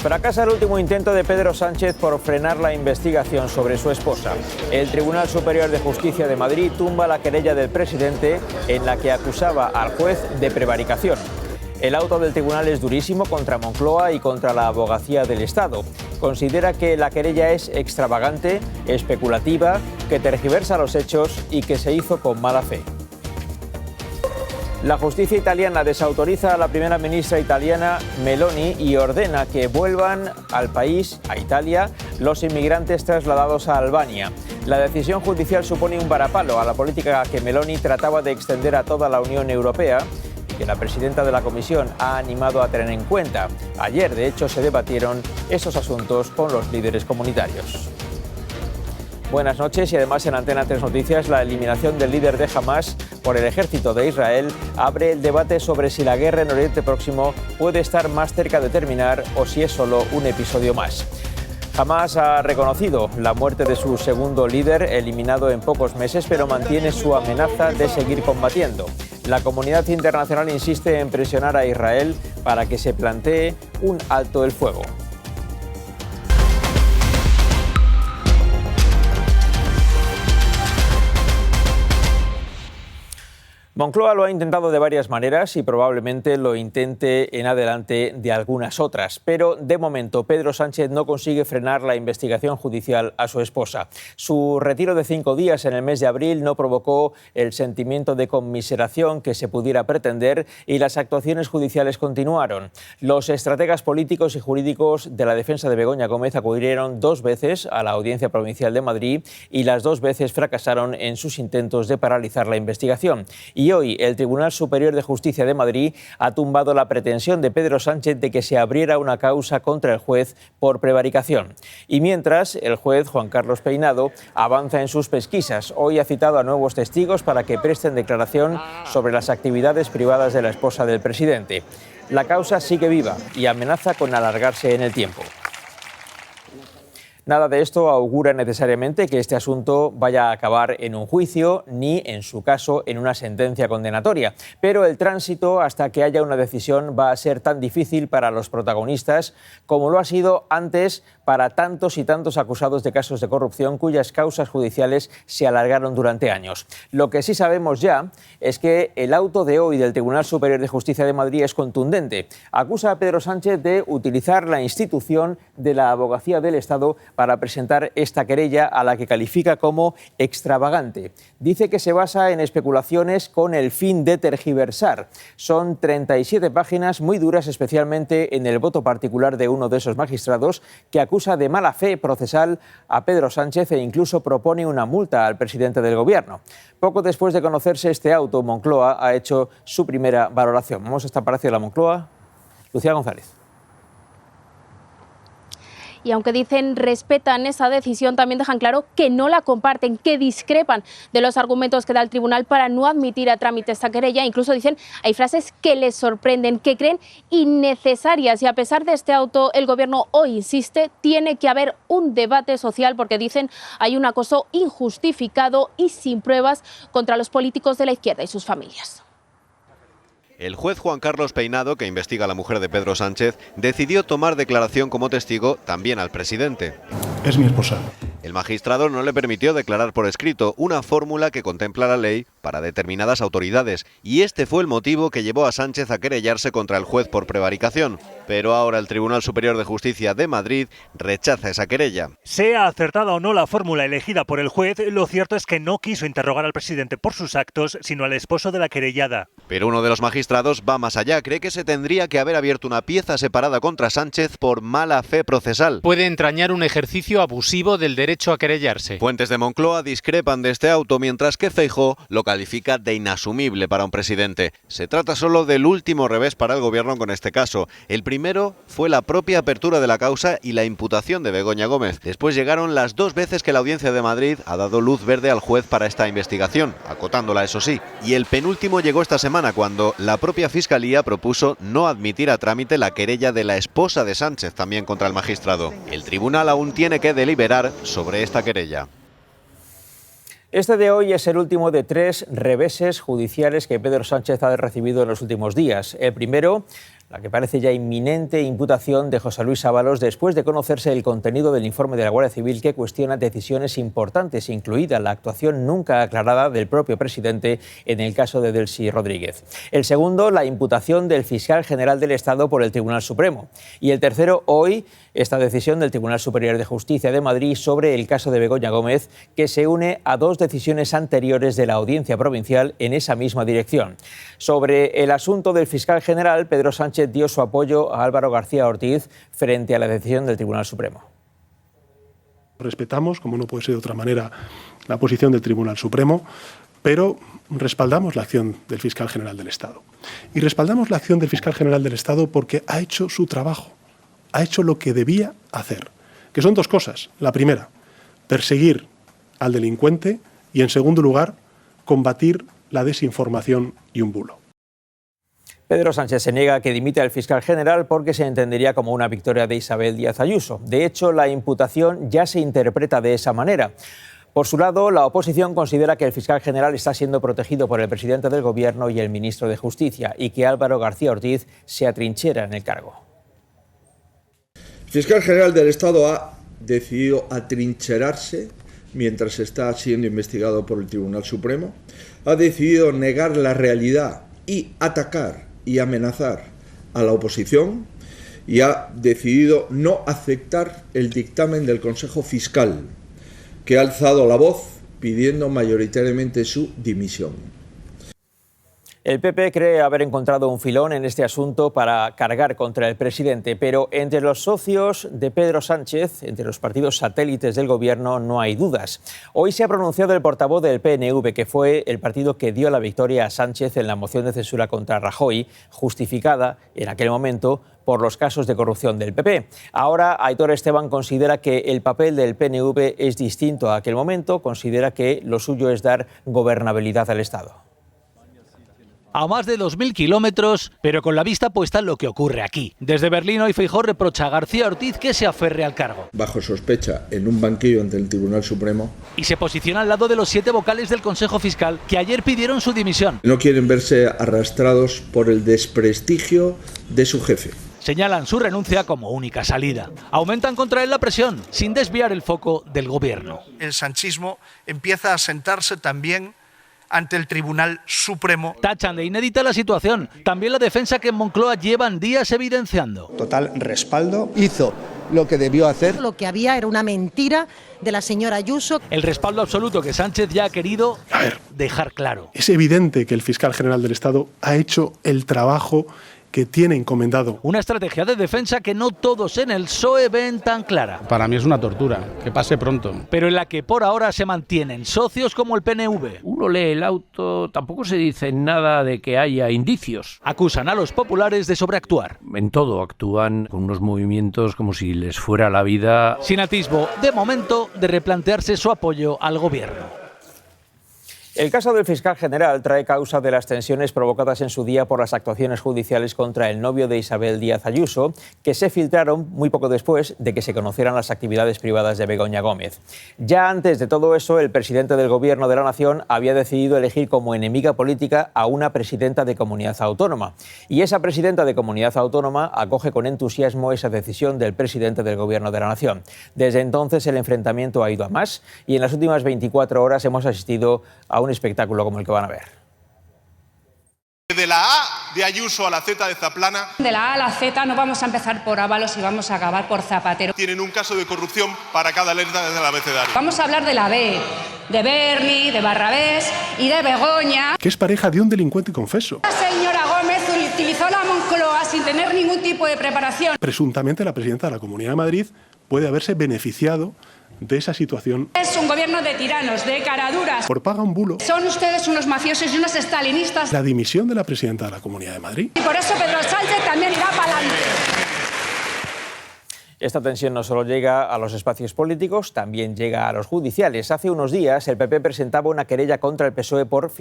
Fracasa el último intento de Pedro Sánchez por frenar la investigación sobre su esposa. El Tribunal Superior de Justicia de Madrid tumba la querella del presidente en la que acusaba al juez de prevaricación. El auto del tribunal es durísimo contra Moncloa y contra la Abogacía del Estado. Considera que la querella es extravagante, especulativa, que tergiversa los hechos y que se hizo con mala fe. La justicia italiana desautoriza a la primera ministra italiana Meloni y ordena que vuelvan al país, a Italia, los inmigrantes trasladados a Albania. La decisión judicial supone un varapalo a la política que Meloni trataba de extender a toda la Unión Europea y que la presidenta de la Comisión ha animado a tener en cuenta. Ayer, de hecho, se debatieron esos asuntos con los líderes comunitarios. Buenas noches y además en Antena 3 Noticias, la eliminación del líder de Hamás por el ejército de Israel abre el debate sobre si la guerra en Oriente Próximo puede estar más cerca de terminar o si es solo un episodio más. Hamás ha reconocido la muerte de su segundo líder, eliminado en pocos meses, pero mantiene su amenaza de seguir combatiendo. La comunidad internacional insiste en presionar a Israel para que se plantee un alto el fuego. Moncloa lo ha intentado de varias maneras y probablemente lo intente en adelante de algunas otras, pero de momento Pedro Sánchez no consigue frenar la investigación judicial a su esposa. Su retiro de 5 días en el mes de abril no provocó el sentimiento de conmiseración que se pudiera pretender y las actuaciones judiciales continuaron. Los estrategas políticos y jurídicos de la defensa de Begoña Gómez acudieron 2 veces a la Audiencia Provincial de Madrid y las 2 veces fracasaron en sus intentos de paralizar la investigación. Y hoy el Tribunal Superior de Justicia de Madrid ha tumbado la pretensión de Pedro Sánchez de que se abriera una causa contra el juez por prevaricación. Y mientras, el juez Juan Carlos Peinado avanza en sus pesquisas. Hoy ha citado a nuevos testigos para que presten declaración sobre las actividades privadas de la esposa del presidente. La causa sigue viva y amenaza con alargarse en el tiempo. Nada de esto augura necesariamente que este asunto vaya a acabar en un juicio ni, en su caso, en una sentencia condenatoria. Pero el tránsito hasta que haya una decisión va a ser tan difícil para los protagonistas como lo ha sido antes para tantos y tantos acusados de casos de corrupción cuyas causas judiciales se alargaron durante años. Lo que sí sabemos ya es que el auto de hoy del Tribunal Superior de Justicia de Madrid es contundente. Acusa a Pedro Sánchez de utilizar la institución de la Abogacía del Estado para presentar esta querella a la que califica como extravagante. Dice que se basa en especulaciones con el fin de tergiversar. Son 37 páginas muy duras, especialmente en el voto particular de uno de esos magistrados que acusa de mala fe procesal a Pedro Sánchez e incluso propone una multa al presidente del Gobierno. Poco después de conocerse este auto, Moncloa ha hecho su primera valoración. Vamos hasta Palacio de la Moncloa. Lucía González. Y aunque dicen respetan esa decisión, también dejan claro que no la comparten, que discrepan de los argumentos que da el tribunal para no admitir a trámite esta querella. Incluso dicen, hay frases que les sorprenden, que creen innecesarias. Y a pesar de este auto, el Gobierno hoy insiste, tiene que haber un debate social porque dicen hay un acoso injustificado y sin pruebas contra los políticos de la izquierda y sus familias. El juez Juan Carlos Peinado, que investiga a la mujer de Pedro Sánchez, decidió tomar declaración como testigo también al presidente. Es mi esposa. El magistrado no le permitió declarar por escrito, una fórmula que contempla la ley para determinadas autoridades, y este fue el motivo que llevó a Sánchez a querellarse contra el juez por prevaricación. Pero ahora el Tribunal Superior de Justicia de Madrid rechaza esa querella. Sea acertada o no la fórmula elegida por el juez, lo cierto es que no quiso interrogar al presidente por sus actos, sino al esposo de la querellada. Pero uno de los magistrados va más allá, cree que se tendría que haber abierto una pieza separada contra Sánchez por mala fe procesal. Puede entrañar un ejercicio abusivo del derecho a querellarse. Fuentes de Moncloa discrepan de este auto, mientras que Feijóo lo califica de inasumible para un presidente. Se trata solo del último revés para el Gobierno con este caso. El primero fue la propia apertura de la causa y la imputación de Begoña Gómez. Después llegaron las 2 veces que la Audiencia de Madrid ha dado luz verde al juez para esta investigación, acotándola eso sí. Y el penúltimo llegó esta semana, cuando la propia Fiscalía propuso no admitir a trámite la querella de la esposa de Sánchez también contra el magistrado. El tribunal aún tiene que deliberar sobre esta querella. Este de hoy es el último de 3 reveses judiciales que Pedro Sánchez ha recibido en los últimos días. El primero la que parece ya inminente imputación de José Luis Ábalos después de conocerse el contenido del informe de la Guardia Civil que cuestiona decisiones importantes, incluida la actuación nunca aclarada del propio presidente en el caso de Delcy Rodríguez. El segundo, la imputación del fiscal general del Estado por el Tribunal Supremo. Y el tercero, hoy, esta decisión del Tribunal Superior de Justicia de Madrid sobre el caso de Begoña Gómez, que se une a dos decisiones anteriores de la Audiencia Provincial en esa misma dirección. Sobre el asunto del fiscal general, Pedro Sánchez dio su apoyo a Álvaro García Ortiz frente a la decisión del Tribunal Supremo. Respetamos, como no puede ser de otra manera, la posición del Tribunal Supremo, pero respaldamos la acción del fiscal general del Estado. Y respaldamos la acción del fiscal general del Estado porque ha hecho su trabajo, ha hecho lo que debía hacer, que son dos cosas. La primera, perseguir al delincuente y, en segundo lugar, combatir la desinformación y un bulo. Pedro Sánchez se niega a que dimita al fiscal general porque se entendería como una victoria de Isabel Díaz Ayuso. De hecho, la imputación ya se interpreta de esa manera. Por su lado, la oposición considera que el fiscal general está siendo protegido por el presidente del Gobierno y el ministro de Justicia y que Álvaro García Ortiz se atrinchera en el cargo. El fiscal general del Estado ha decidido atrincherarse mientras está siendo investigado por el Tribunal Supremo, ha decidido negar la realidad y atacar y amenazar a la oposición y ha decidido no aceptar el dictamen del Consejo Fiscal, que ha alzado la voz pidiendo mayoritariamente su dimisión. El PP cree haber encontrado un filón en este asunto para cargar contra el presidente, pero entre los socios de Pedro Sánchez, entre los partidos satélites del Gobierno, no hay dudas. Hoy se ha pronunciado el portavoz del PNV, que fue el partido que dio la victoria a Sánchez en la moción de censura contra Rajoy, justificada en aquel momento por los casos de corrupción del PP. Ahora, Aitor Esteban considera que el papel del PNV es distinto a aquel momento, considera que lo suyo es dar gobernabilidad al Estado. A más de 2.000 kilómetros, pero con la vista puesta en lo que ocurre aquí. Desde Berlín, hoy Feijóo reprocha a García Ortiz que se aferre al cargo. Bajo sospecha en un banquillo ante el Tribunal Supremo. Y se posiciona al lado de los 7 vocales del Consejo Fiscal que ayer pidieron su dimisión. No quieren verse arrastrados por el desprestigio de su jefe. Señalan su renuncia como única salida. Aumentan contra él la presión, sin desviar el foco del Gobierno. El sanchismo empieza a sentarse también ante el Tribunal Supremo. Tachan de inédita la situación. También la defensa que en Moncloa llevan días evidenciando. Total respaldo. Hizo lo que debió hacer. Lo que había era una mentira de la señora Ayuso. El respaldo absoluto que Sánchez ya ha querido dejar claro. Es evidente que el fiscal general del Estado ha hecho el trabajo que tiene encomendado. Una estrategia de defensa que no todos en el PSOE ven tan clara. Para mí es una tortura, que pase pronto. Pero en la que por ahora se mantienen socios como el PNV. Uno lee el auto, tampoco se dice nada de que haya indicios. Acusan a los populares de sobreactuar. En todo actúan con unos movimientos como si les fuera la vida. Sin atisbo, de momento, de replantearse su apoyo al Gobierno. El caso del fiscal general trae causa de las tensiones provocadas en su día por las actuaciones judiciales contra el novio de Isabel Díaz Ayuso, que se filtraron muy poco después de que se conocieran las actividades privadas de Begoña Gómez. Ya antes de todo eso, el presidente del Gobierno de la Nación había decidido elegir como enemiga política a una presidenta de comunidad autónoma. Y esa presidenta de comunidad autónoma acoge con entusiasmo esa decisión del presidente del Gobierno de la Nación. Desde entonces el enfrentamiento ha ido a más y en las últimas 24 horas hemos asistido a un espectáculo como el que van a ver. De la A de Ayuso a la Z de Zaplana. De la A a la Z no vamos a empezar por Ábalos y vamos a acabar por Zapatero. Tienen un caso de corrupción para cada letra desde el abecedario. Vamos a hablar de la B, de Berni, de Barrabés y de Begoña. Que es pareja de un delincuente confeso. La señora Gómez utilizó la Moncloa sin tener ningún tipo de preparación. Presuntamente la presidenta de la Comunidad de Madrid puede haberse beneficiado de esa situación. Es un gobierno de tiranos, de caraduras. Por paga un bulo. Son ustedes unos mafiosos y unos estalinistas. La dimisión de la presidenta de la Comunidad de Madrid. Y por eso Pedro Sánchez también irá para adelante. Esta tensión no solo llega a los espacios políticos, también llega a los judiciales. Hace unos días el PP presentaba una querella contra el PSOE por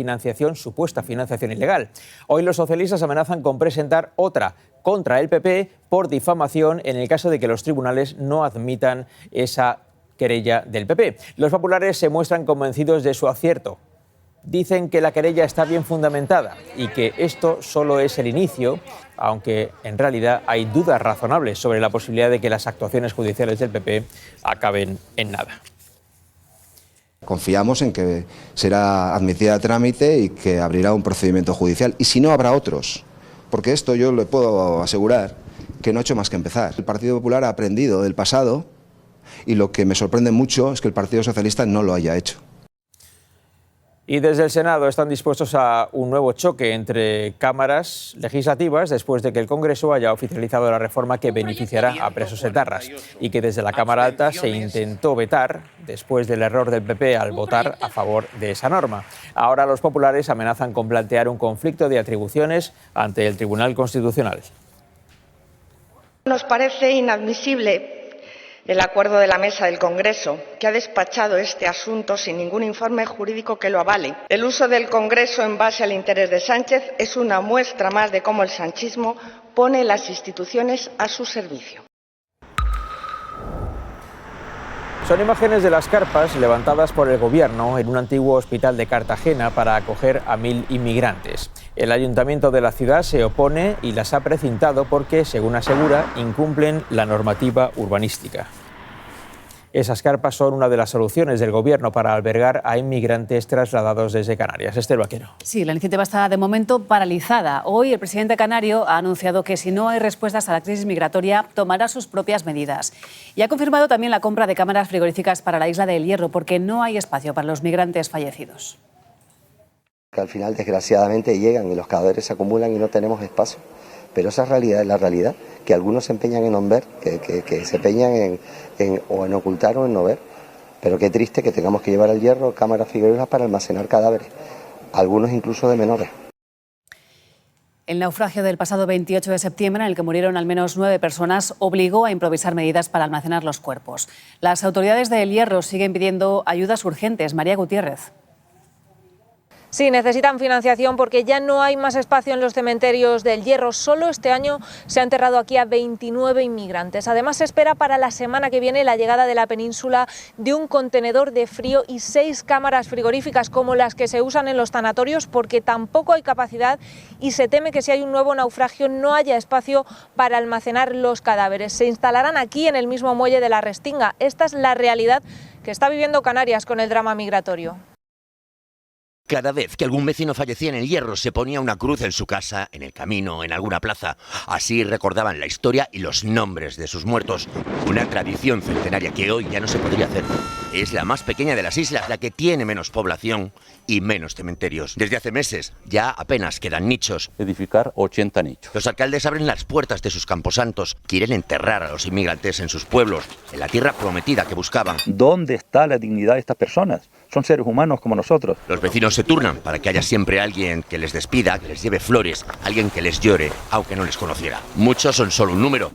supuesta financiación ilegal. Hoy los socialistas amenazan con presentar otra contra el PP por difamación en el caso de que los tribunales no admitan esa querella del PP. Los populares se muestran convencidos de su acierto, dicen que la querella está bien fundamentada y que esto solo es el inicio, aunque en realidad hay dudas razonables sobre la posibilidad de que las actuaciones judiciales del PP acaben en nada. Confiamos en que será admitida a trámite y que abrirá un procedimiento judicial. Y si no, habrá otros. Porque esto yo le puedo asegurar que no ha hecho más que empezar. El Partido Popular ha aprendido del pasado y lo que me sorprende mucho es que el Partido Socialista no lo haya hecho. Y desde el Senado están dispuestos a un nuevo choque entre cámaras legislativas después de que el Congreso haya oficializado la reforma que beneficiará a presos etarras y que desde la Cámara Alta se intentó vetar después del error del PP al votar a favor de esa norma. Ahora los populares amenazan con plantear un conflicto de atribuciones ante el Tribunal Constitucional. Nos parece inadmisible el acuerdo de la mesa del Congreso, que ha despachado este asunto sin ningún informe jurídico que lo avale. El uso del Congreso en base al interés de Sánchez es una muestra más de cómo el sanchismo pone las instituciones a su servicio. Son imágenes de las carpas levantadas por el Gobierno en un antiguo hospital de Cartagena para acoger a 1.000 inmigrantes. El ayuntamiento de la ciudad se opone y las ha precintado porque, según asegura, incumplen la normativa urbanística. Esas carpas son una de las soluciones del Gobierno para albergar a inmigrantes trasladados desde Canarias. Esther Vaquero. Sí, la iniciativa está de momento paralizada. Hoy el presidente canario ha anunciado que si no hay respuestas a la crisis migratoria, tomará sus propias medidas. Y ha confirmado también la compra de cámaras frigoríficas para la isla del Hierro, porque no hay espacio para los migrantes fallecidos. Que al final, desgraciadamente, llegan y los cadáveres se acumulan y no tenemos espacio. Pero esa realidad es la realidad, que algunos se empeñan en no ver, que se empeñan en ocultar o en no ver. Pero qué triste que tengamos que llevar al Hierro cámaras frigoríficas para almacenar cadáveres, algunos incluso de menores. El naufragio del pasado 28 de septiembre, en el que murieron al menos 9 personas, obligó a improvisar medidas para almacenar los cuerpos. Las autoridades de El Hierro siguen pidiendo ayudas urgentes. María Gutiérrez. Sí, necesitan financiación porque ya no hay más espacio en los cementerios del Hierro. Solo este año se ha enterrado aquí a 29 inmigrantes. Además, se espera para la semana que viene la llegada de la península de un contenedor de frío y 6 cámaras frigoríficas como las que se usan en los tanatorios, porque tampoco hay capacidad y se teme que si hay un nuevo naufragio no haya espacio para almacenar los cadáveres. Se instalarán aquí en el mismo muelle de la Restinga. Esta es la realidad que está viviendo Canarias con el drama migratorio. Cada vez que algún vecino fallecía en El Hierro se ponía una cruz en su casa, en el camino, en alguna plaza. Así recordaban la historia y los nombres de sus muertos. Una tradición centenaria que hoy ya no se podría hacer. Es la más pequeña de las islas, la que tiene menos población y menos cementerios. Desde hace meses ya apenas quedan nichos. Edificar 80 nichos. Los alcaldes abren las puertas de sus camposantos. Quieren enterrar a los inmigrantes en sus pueblos, en la tierra prometida que buscaban. ¿Dónde está la dignidad de estas personas? Son seres humanos como nosotros. Los vecinos se turnan para que haya siempre alguien que les despida, que les lleve flores, alguien que les llore, aunque no les conociera. Muchos son solo un número.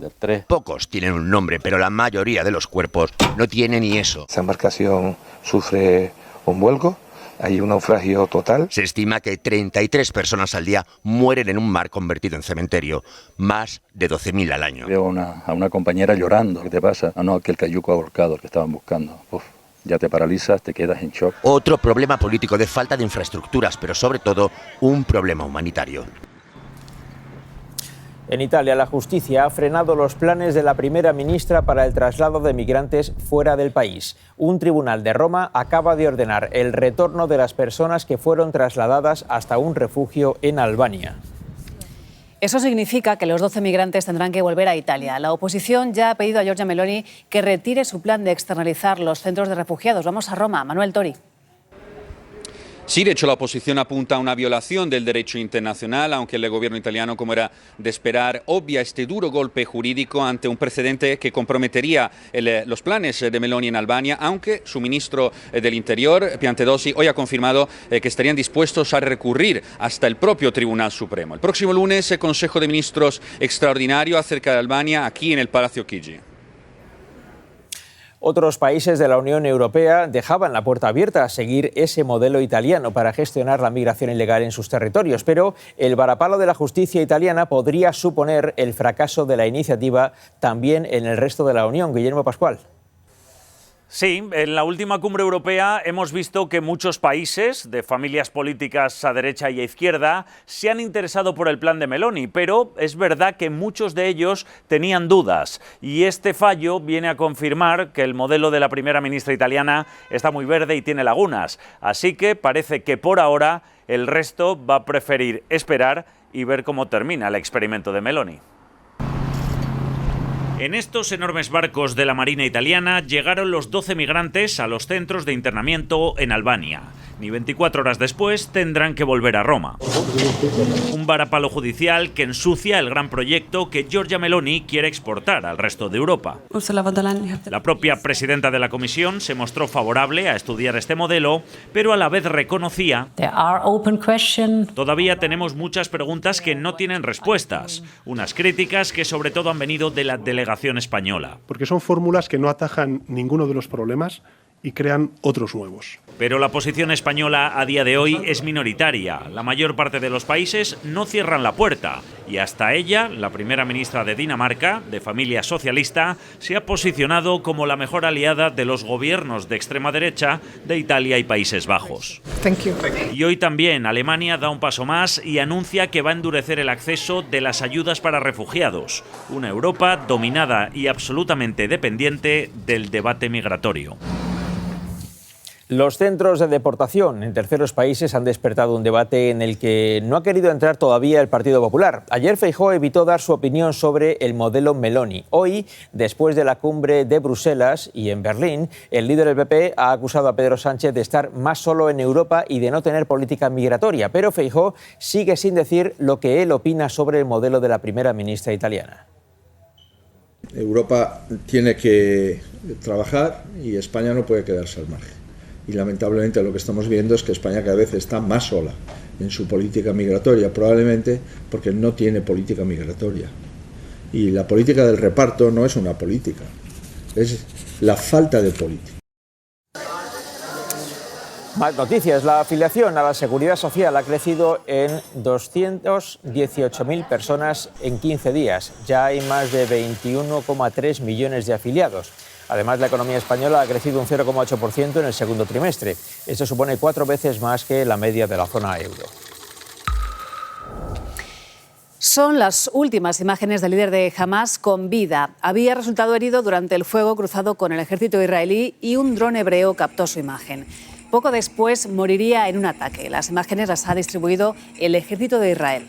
Pocos tienen un nombre, pero la mayoría de los cuerpos no tienen ni eso. Esa embarcación sufre un vuelco. Hay un naufragio total. Se estima que 33 personas al día mueren en un mar convertido en cementerio, más de 12.000 al año. Veo a una compañera llorando. ¿Qué te pasa? Ah, no, aquel cayuco ahorcado que estaban buscando. Uf. Ya te paralizas, te quedas en shock. Otro problema político de falta de infraestructuras, pero sobre todo un problema humanitario. En Italia, la justicia ha frenado los planes de la primera ministra para el traslado de migrantes fuera del país. Un tribunal de Roma acaba de ordenar el retorno de las personas que fueron trasladadas hasta un refugio en Albania. Eso significa que los 12 migrantes tendrán que volver a Italia. La oposición ya ha pedido a Giorgia Meloni que retire su plan de externalizar los centros de refugiados. Vamos a Roma. Manuel Tori. Sí, de hecho la oposición apunta a una violación del derecho internacional, aunque el gobierno italiano, como era de esperar, obvia este duro golpe jurídico ante un precedente que comprometería los planes de Meloni en Albania, aunque su ministro del Interior, Piantedosi, hoy ha confirmado que estarían dispuestos a recurrir hasta el propio Tribunal Supremo. El próximo lunes, el Consejo de Ministros extraordinario acerca de Albania aquí en el Palacio Chigi. Otros países de la Unión Europea dejaban la puerta abierta a seguir ese modelo italiano para gestionar la migración ilegal en sus territorios, pero el varapalo de la justicia italiana podría suponer el fracaso de la iniciativa también en el resto de la Unión. Guillermo Pascual. Sí, en la última cumbre europea hemos visto que muchos países de familias políticas a derecha y a izquierda se han interesado por el plan de Meloni, pero es verdad que muchos de ellos tenían dudas y este fallo viene a confirmar que el modelo de la primera ministra italiana está muy verde y tiene lagunas. Así que parece que por ahora el resto va a preferir esperar y ver cómo termina el experimento de Meloni. En estos enormes barcos de la Marina italiana llegaron los 12 migrantes a los centros de internamiento en Albania. Ni 24 horas después tendrán que volver a Roma. Un varapalo judicial que ensucia el gran proyecto que Giorgia Meloni quiere exportar al resto de Europa. La propia presidenta de la Comisión se mostró favorable a estudiar este modelo, pero a la vez reconocía: todavía tenemos muchas preguntas que no tienen respuestas. Unas críticas que sobre todo han venido de la delegación española. Porque son fórmulas que no atajan ninguno de los problemas y crean otros nuevos. Pero la posición española a día de hoy es minoritaria. La mayor parte de los países no cierran la puerta y hasta ella, la primera ministra de Dinamarca, de familia socialista, se ha posicionado como la mejor aliada de los gobiernos de extrema derecha de Italia y Países Bajos. Y hoy también Alemania da un paso más y anuncia que va a endurecer el acceso de las ayudas para refugiados. Una Europa dominada y absolutamente dependiente del debate migratorio. Los centros de deportación en terceros países han despertado un debate en el que no ha querido entrar todavía el Partido Popular. Ayer Feijóo evitó dar su opinión sobre el modelo Meloni. Hoy, después de la cumbre de Bruselas y en Berlín, el líder del PP ha acusado a Pedro Sánchez de estar más solo en Europa y de no tener política migratoria. Pero Feijóo sigue sin decir lo que él opina sobre el modelo de la primera ministra italiana. Europa tiene que trabajar y España no puede quedarse al margen. Y lamentablemente lo que estamos viendo es que España cada vez está más sola en su política migratoria, probablemente porque no tiene política migratoria. Y la política del reparto no es una política, es la falta de política. Más noticias. La afiliación a la Seguridad Social ha crecido en 218.000 personas en 15 días. Ya hay más de 21,3 millones de afiliados. Además, la economía española ha crecido un 0,8% en el segundo trimestre. Esto supone 4 veces más que la media de la zona euro. Son las últimas imágenes del líder de Hamás con vida. Había resultado herido durante el fuego cruzado con el ejército israelí y un dron hebreo captó su imagen. Poco después moriría en un ataque. Las imágenes las ha distribuido el ejército de Israel.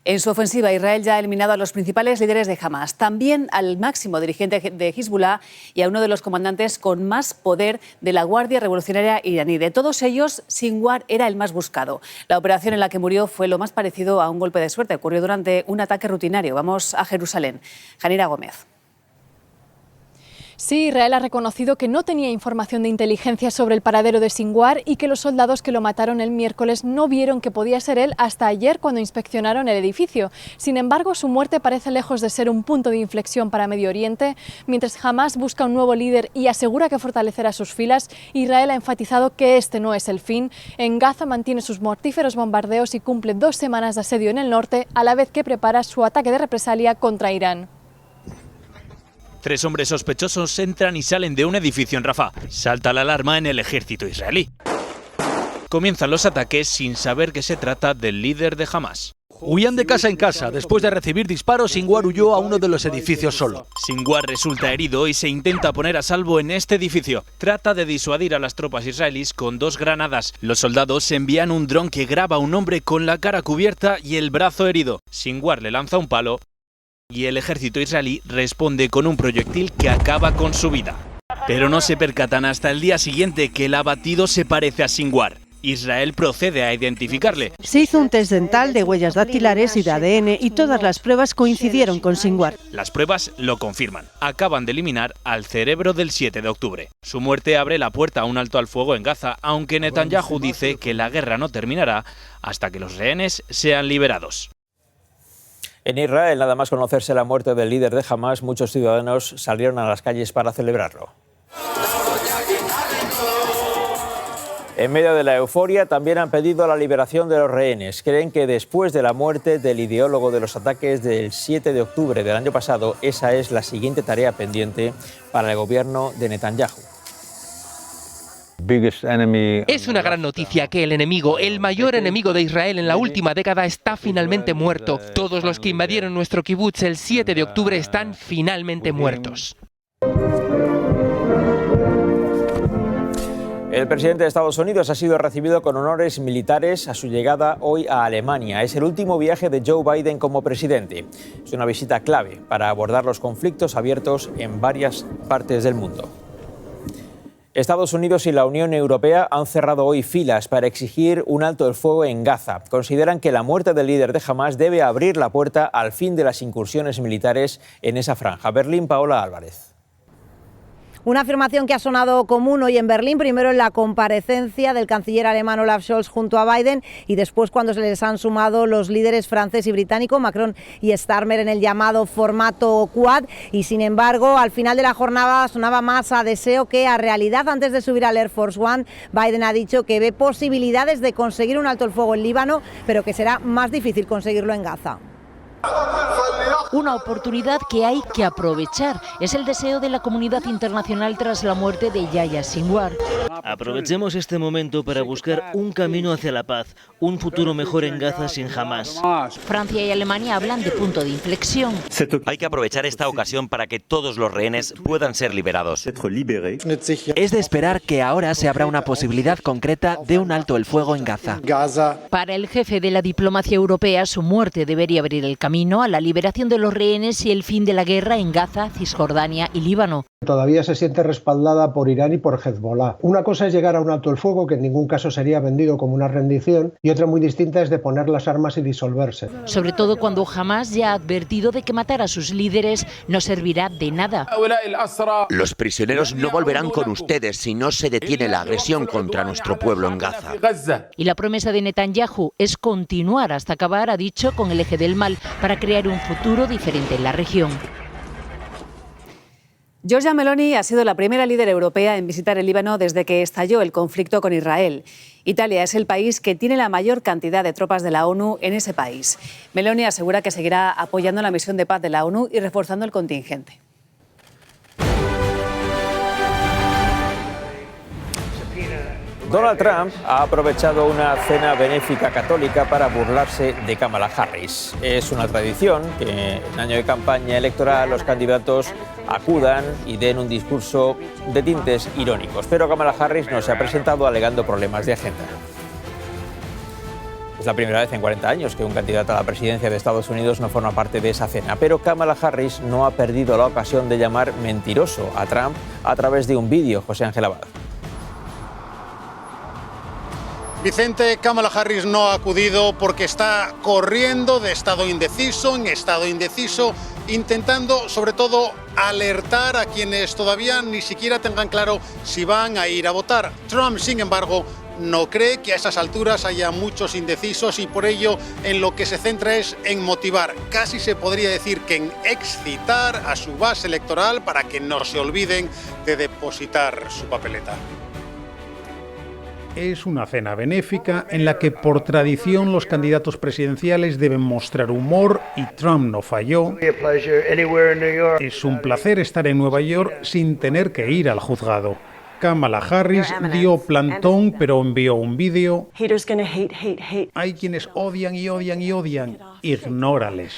En su ofensiva, Israel ya ha eliminado a los principales líderes de Hamás, también al máximo dirigente de Hezbollah y a uno de los comandantes con más poder de la Guardia Revolucionaria iraní. De todos ellos, Sinwar era el más buscado. La operación en la que murió fue lo más parecido a un golpe de suerte. Ocurrió durante un ataque rutinario. Vamos a Jerusalén. Janira Gómez. Sí, Israel ha reconocido que no tenía información de inteligencia sobre el paradero de Sinwar y que los soldados que lo mataron el miércoles no vieron que podía ser él hasta ayer cuando inspeccionaron el edificio. Sin embargo, su muerte parece lejos de ser un punto de inflexión para Medio Oriente. Mientras Hamás busca un nuevo líder y asegura que fortalecerá sus filas, Israel ha enfatizado que este no es el fin. En Gaza mantiene sus mortíferos bombardeos y cumple 2 semanas de asedio en el norte, a la vez que prepara su ataque de represalia contra Irán. 3 hombres sospechosos entran y salen de un edificio en Rafah. Salta la alarma en el ejército israelí. Comienzan los ataques sin saber que se trata del líder de Hamás. Huían de casa en casa. Después de recibir disparos, Sinwar huyó a uno de los edificios solo. Sinwar resulta herido y se intenta poner a salvo en este edificio. Trata de disuadir a las tropas israelíes con 2 granadas. Los soldados envían un dron que graba a un hombre con la cara cubierta y el brazo herido. Sinwar le lanza un palo y el ejército israelí responde con un proyectil que acaba con su vida. Pero no se percatan hasta el día siguiente que el abatido se parece a Sinwar. Israel procede a identificarle. Se hizo un test dental de huellas dactilares y de ADN y todas las pruebas coincidieron con Sinwar. Las pruebas lo confirman. Acaban de eliminar al cerebro del 7 de octubre. Su muerte abre la puerta a un alto al fuego en Gaza, aunque Netanyahu dice que la guerra no terminará hasta que los rehenes sean liberados. En Israel, nada más conocerse la muerte del líder de Hamás, muchos ciudadanos salieron a las calles para celebrarlo. En medio de la euforia también han pedido la liberación de los rehenes. Creen que después de la muerte del ideólogo de los ataques del 7 de octubre del año pasado, esa es la siguiente tarea pendiente para el gobierno de Netanyahu. Es una gran noticia que el enemigo, el mayor enemigo de Israel en la última década, está finalmente muerto. Todos los que invadieron nuestro kibutz el 7 de octubre están finalmente muertos. El presidente de Estados Unidos ha sido recibido con honores militares a su llegada hoy a Alemania. Es el último viaje de Joe Biden como presidente. Es una visita clave para abordar los conflictos abiertos en varias partes del mundo. Estados Unidos y la Unión Europea han cerrado hoy filas para exigir un alto el fuego en Gaza. Consideran que la muerte del líder de Hamás debe abrir la puerta al fin de las incursiones militares en esa franja. Berlín, Paola Álvarez. Una afirmación que ha sonado común hoy en Berlín, primero en la comparecencia del canciller alemán Olaf Scholz junto a Biden y después cuando se les han sumado los líderes francés y británico, Macron y Starmer, en el llamado formato Quad. Y sin embargo, al final de la jornada sonaba más a deseo que a realidad. Antes de subir al Air Force One, Biden ha dicho que ve posibilidades de conseguir un alto el fuego en Líbano, pero que será más difícil conseguirlo en Gaza. Una oportunidad que hay que aprovechar. Es el deseo de la comunidad internacional tras la muerte de Yahya Sinwar. Aprovechemos este momento para buscar un camino hacia la paz, un futuro mejor en Gaza sin Hamás. Francia y Alemania hablan de punto de inflexión. Hay que aprovechar esta ocasión para que todos los rehenes puedan ser liberados. Es de esperar que ahora se abra una posibilidad concreta de un alto el fuego en Gaza. Para el jefe de la diplomacia europea, su muerte debería abrir el camino a la liberación de los rehenes y el fin de la guerra en Gaza, Cisjordania y Líbano. Todavía se siente respaldada por Irán y por Hezbollah. Una cosa es llegar a un alto el fuego, que en ningún caso sería vendido como una rendición, y otra muy distinta es de poner las armas y disolverse. Sobre todo cuando Hamás ya ha advertido de que matar a sus líderes no servirá de nada. Los prisioneros no volverán con ustedes si no se detiene la agresión contra nuestro pueblo en Gaza. Y la promesa de Netanyahu es continuar hasta acabar, ha dicho, con el eje del mal, para crear un futuro diferente en la región. Giorgia Meloni ha sido la primera líder europea en visitar el Líbano desde que estalló el conflicto con Israel. Italia es el país que tiene la mayor cantidad de tropas de la ONU en ese país. Meloni asegura que seguirá apoyando la misión de paz de la ONU y reforzando el contingente. Donald Trump ha aprovechado una cena benéfica católica para burlarse de Kamala Harris. Es una tradición que en año de campaña electoral los candidatos acudan y den un discurso de tintes irónicos. Pero Kamala Harris no se ha presentado alegando problemas de agenda. Es la primera vez en 40 años que un candidato a la presidencia de Estados Unidos no forma parte de esa cena. Pero Kamala Harris no ha perdido la ocasión de llamar mentiroso a Trump a través de un vídeo. José Ángel Abad. Vicente, Kamala Harris no ha acudido porque está corriendo de estado indeciso en estado indeciso, intentando sobre todo alertar a quienes todavía ni siquiera tengan claro si van a ir a votar. Trump, sin embargo, no cree que a esas alturas haya muchos indecisos y por ello en lo que se centra es en motivar, casi se podría decir que en excitar a su base electoral para que no se olviden de depositar su papeleta. Es una cena benéfica en la que por tradición los candidatos presidenciales deben mostrar humor y Trump no falló. Es un placer estar en Nueva York sin tener que ir al juzgado. Kamala Harris dio plantón, pero envió un vídeo. Hay quienes odian y odian y odian. Ignórales.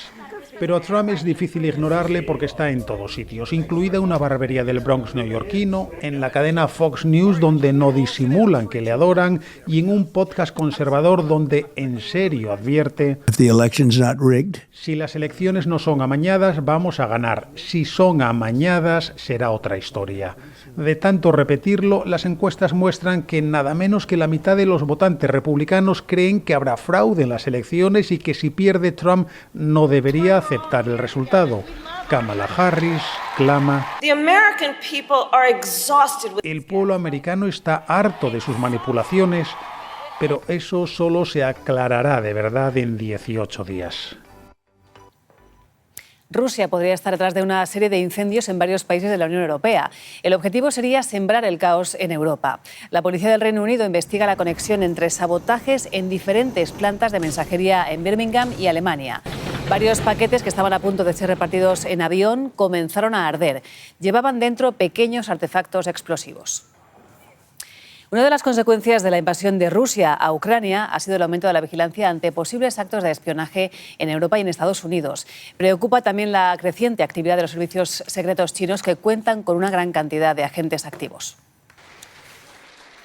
Pero a Trump es difícil ignorarle porque está en todos sitios, incluida una barbería del Bronx neoyorquino, en la cadena Fox News donde no disimulan que le adoran y en un podcast conservador donde en serio advierte: si las elecciones no son amañadas, vamos a ganar. Si son amañadas, será otra historia. De tanto repetirlo, las encuestas muestran que nada menos que la mitad de los votantes republicanos creen que habrá fraude en las elecciones y que si pierde Trump no debería aceptar el resultado. Kamala Harris clama: el pueblo americano está harto de sus manipulaciones, pero eso solo se aclarará de verdad en 18 días. Rusia podría estar detrás de una serie de incendios en varios países de la Unión Europea. El objetivo sería sembrar el caos en Europa. La policía del Reino Unido investiga la conexión entre sabotajes en diferentes plantas de mensajería en Birmingham y Alemania. Varios paquetes que estaban a punto de ser repartidos en avión comenzaron a arder. Llevaban dentro pequeños artefactos explosivos. Una de las consecuencias de la invasión de Rusia a Ucrania ha sido el aumento de la vigilancia ante posibles actos de espionaje en Europa y en Estados Unidos. Preocupa también la creciente actividad de los servicios secretos chinos, que cuentan con una gran cantidad de agentes activos.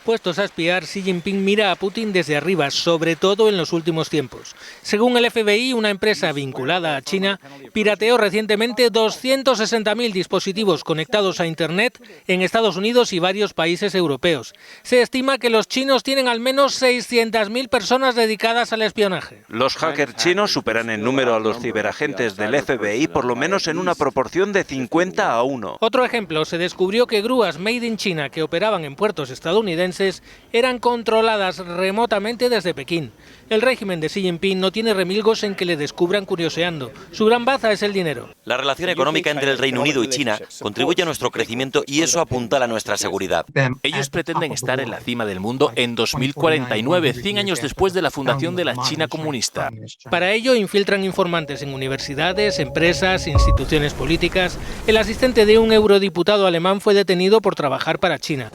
Puestos a espiar, Xi Jinping mira a Putin desde arriba, sobre todo en los últimos tiempos. Según el FBI, una empresa vinculada a China pirateó recientemente 260.000 dispositivos conectados a Internet en Estados Unidos y varios países europeos. Se estima que los chinos tienen al menos 600.000 personas dedicadas al espionaje. Los hackers chinos superan en número a los ciberagentes del FBI por lo menos en una proporción de 50-1. Otro ejemplo, se descubrió que grúas made in China que operaban en puertos estadounidenses eran controladas remotamente desde Pekín. El régimen de Xi Jinping no tiene remilgos en que le descubran curioseando. Su gran baza es el dinero. La relación económica entre el Reino Unido y China contribuye a nuestro crecimiento y eso apuntala a nuestra seguridad. Ellos pretenden estar en la cima del mundo en 2049, 100 años después de la fundación de la China comunista. Para ello infiltran informantes en universidades, empresas, instituciones políticas. El asistente de un eurodiputado alemán fue detenido por trabajar para China.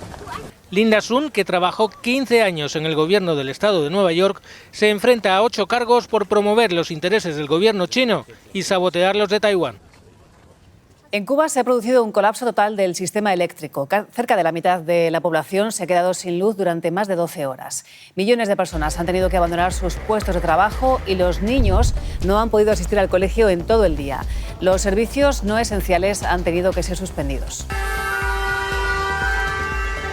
Linda Sun, que trabajó 15 años en el gobierno del estado de Nueva York, se enfrenta a 8 cargos por promover los intereses del gobierno chino y sabotear los de Taiwán. En Cuba se ha producido un colapso total del sistema eléctrico. Cerca de la mitad de la población se ha quedado sin luz durante más de 12 horas. Millones de personas han tenido que abandonar sus puestos de trabajo y los niños no han podido asistir al colegio en todo el día. Los servicios no esenciales han tenido que ser suspendidos.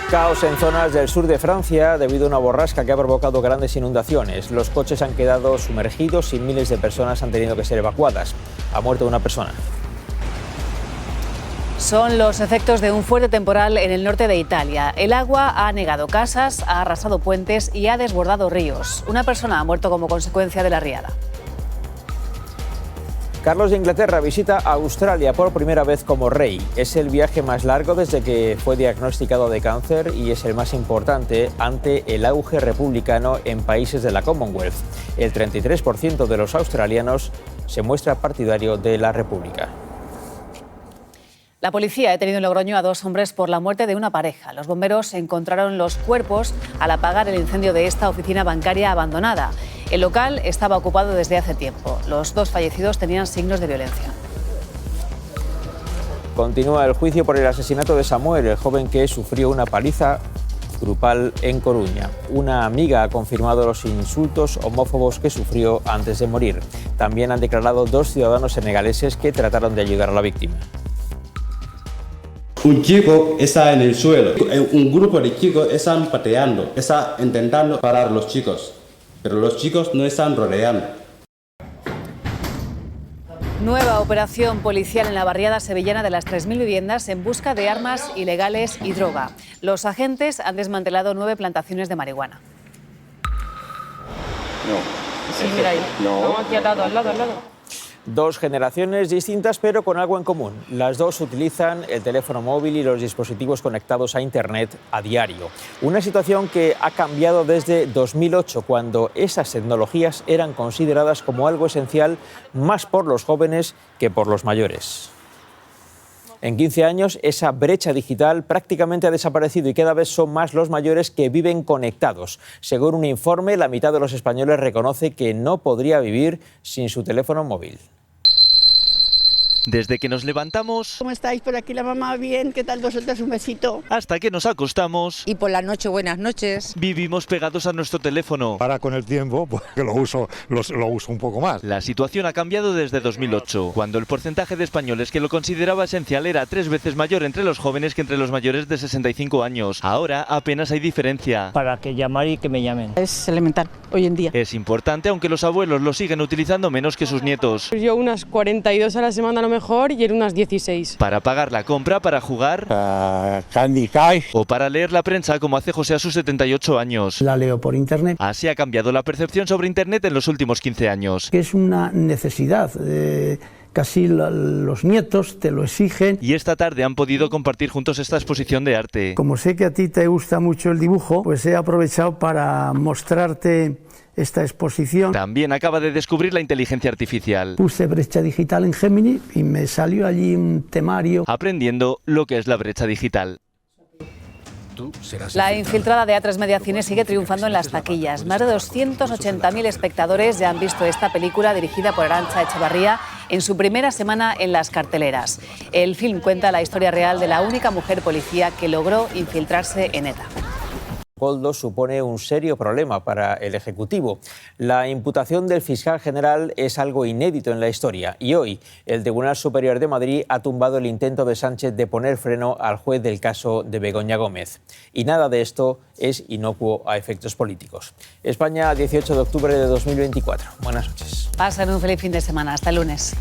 Caos en zonas del sur de Francia debido a una borrasca que ha provocado grandes inundaciones. Los coches han quedado sumergidos y miles de personas han tenido que ser evacuadas. Ha muerto una persona. Son los efectos de un fuerte temporal en el norte de Italia. El agua ha anegado casas, ha arrasado puentes y ha desbordado ríos. Una persona ha muerto como consecuencia de la riada. Carlos de Inglaterra visita Australia por primera vez como rey. Es el viaje más largo desde que fue diagnosticado de cáncer y es el más importante ante el auge republicano en países de la Commonwealth. El 33% de los australianos se muestra partidario de la República. La policía ha detenido en Logroño a 2 hombres por la muerte de una pareja. Los bomberos encontraron los cuerpos al apagar el incendio de esta oficina bancaria abandonada. El local estaba ocupado desde hace tiempo. Los 2 fallecidos tenían signos de violencia. Continúa el juicio por el asesinato de Samuel, el joven que sufrió una paliza grupal en Coruña. Una amiga ha confirmado los insultos homófobos que sufrió antes de morir. También han declarado 2 ciudadanos senegaleses que trataron de ayudar a la víctima. Un chico está en el suelo, un grupo de chicos están pateando, está intentando parar a los chicos, pero los chicos no están rodeando. Nueva operación policial en la barriada sevillana de las 3.000 viviendas en busca de armas ilegales y droga. Los agentes han desmantelado 9 plantaciones de marihuana. No. Sí, mira ahí. No. Aquí al lado. 2 generaciones distintas pero con algo en común. Las 2 utilizan el teléfono móvil y los dispositivos conectados a Internet a diario. Una situación que ha cambiado desde 2008, cuando esas tecnologías eran consideradas como algo esencial más por los jóvenes que por los mayores. En 15 años, esa brecha digital prácticamente ha desaparecido y cada vez son más los mayores que viven conectados. Según un informe, la mitad de los españoles reconoce que no podría vivir sin su teléfono móvil. Desde que nos levantamos... ¿Cómo estáis por aquí la mamá? Bien, ¿qué tal vosotros? Un besito. Hasta que nos acostamos... Y por la noche, buenas noches. Vivimos pegados a nuestro teléfono. Ahora con el tiempo, pues lo uso un poco más. La situación ha cambiado desde 2008, cuando el porcentaje de españoles que lo consideraba esencial era 3 veces mayor entre los jóvenes que entre los mayores de 65 años. Ahora apenas hay diferencia. Para que llamar y que me llamen. Es elemental, hoy en día. Es importante, aunque los abuelos lo siguen utilizando menos que sus nietos. Yo unas 42 a la semana a lo mejor y en unas 16. Para pagar la compra, para jugar, Candy Crush, o para leer la prensa como hace José a sus 78 años. La leo por internet. Así ha cambiado la percepción sobre internet en los últimos 15 años. Que es una necesidad casi los nietos te lo exigen. Y esta tarde han podido compartir juntos esta exposición de arte. Como sé que a ti te gusta mucho el dibujo, pues he aprovechado para mostrarte esta exposición. También acaba de descubrir la inteligencia artificial. Puse brecha digital en Gemini y me salió allí un temario. Aprendiendo lo que es la brecha digital. La infiltrada de A3 Media Cine sigue triunfando en las taquillas. Más de 280.000 espectadores ya han visto esta película dirigida por Arantxa Echevarría en su primera semana en las carteleras. El film cuenta la historia real de la única mujer policía que logró infiltrarse en ETA. Koldo supone un serio problema para el Ejecutivo. La imputación del fiscal general es algo inédito en la historia y hoy el Tribunal Superior de Madrid ha tumbado el intento de Sánchez de poner freno al juez del caso de Begoña Gómez. Y nada de esto es inocuo a efectos políticos. España, 18 de octubre de 2024. Buenas noches. Pasen un feliz fin de semana. Hasta el lunes.